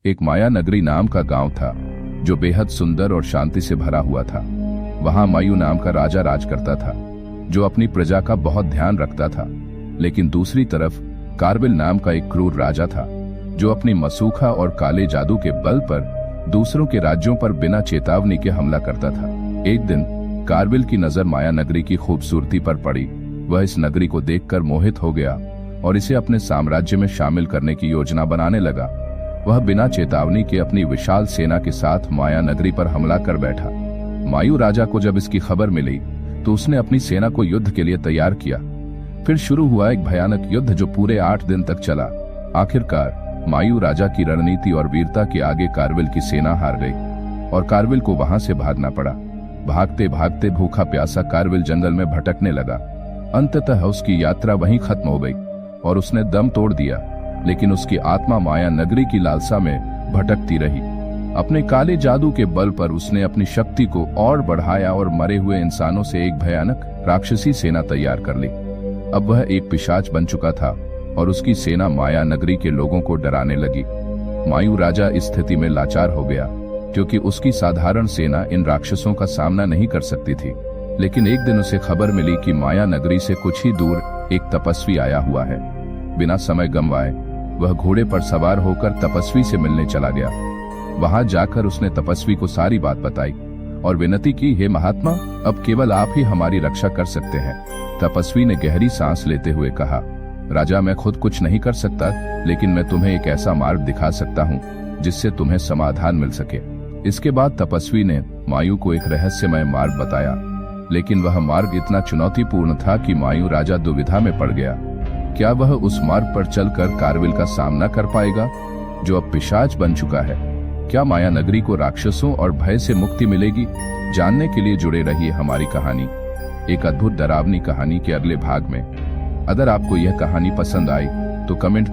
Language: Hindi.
एक माया नगरी नाम का गांव था जो बेहद सुंदर और शांति से भरा हुआ था। वहां मायू नाम का राजा राज करता था जो अपनी प्रजा का बहुत ध्यान रखता था। लेकिन दूसरी तरफ कारबिल नाम का एक क्रूर राजा था जो अपनी मसूखा और काले जादू के बल पर दूसरों के राज्यों पर बिना चेतावनी के हमला करता था। एक दिन कारबिल की नजर माया नगरी की खूबसूरती पर पड़ी। वह इस नगरी को देखकर मोहित हो गया और इसे अपने साम्राज्य में शामिल करने की योजना बनाने लगा। वह बिना चेतावनी के अपनी विशाल सेना के साथ माया नगरी पर हमला कर बैठा। मायू राजा को जब इसकी खबर मिली तो उसने अपनी सेना को युद्ध के लिए तैयार किया। फिर शुरू हुआ एक भयानक युद्ध जो पूरे 8 दिन तक चला। आखिरकार मायू राजा की रणनीति और वीरता के आगे कारबिल की सेना हार गई और कारबिल को वहां से भागना पड़ा। भागते भागते भूखा प्यासा कारबिल जंगल में भटकने लगा। अंततः उसकी यात्रा वहीं खत्म हो गई और उसने दम तोड़ दिया। लेकिन उसकी आत्मा माया नगरी की लालसा में भटकती रही। अपने काले जादू के बल पर उसने अपनी शक्ति को और बढ़ाया और मरे हुए इंसानों से एक भयानक राक्षसी सेना तैयार कर ली। अब वह एक पिशाच बन चुका था और उसकी सेना माया नगरी के लोगों को डराने लगी। मायू राजा इस स्थिति में लाचार हो गया क्योंकि उसकी साधारण सेना इन राक्षसों का सामना नहीं कर सकती थी। लेकिन एक दिन उसे खबर मिली कि माया नगरी से कुछ ही दूर एक तपस्वी आया हुआ है। बिना समय गंवाए वह घोड़े पर सवार होकर तपस्वी से मिलने चला गया। वहां जाकर उसने तपस्वी को सारी बात बताई और विनती की, हे महात्मा, अब केवल आप ही हमारी रक्षा कर सकते हैं। तपस्वी ने गहरी सांस लेते हुए कहा, राजा, मैं खुद कुछ नहीं कर सकता, लेकिन मैं तुम्हें एक ऐसा मार्ग दिखा सकता हूँ जिससे तुम्हें समाधान मिल सके। इसके बाद तपस्वी ने मायू को एक रहस्यमय मार्ग बताया, लेकिन वह मार्ग इतना चुनौतीपूर्ण था कि मायू राजा दुविधा में पड़ गया। क्या वह उस मार्ग पर चलकर कारबिल का सामना कर पाएगा जो अब पिशाच बन चुका है? क्या माया नगरी को राक्षसों और भय से मुक्ति मिलेगी? जानने के लिए जुड़े रहिए हमारी कहानी, एक अद्भुत डरावनी कहानी के अगले भाग में। अगर आपको यह कहानी पसंद आई तो कमेंट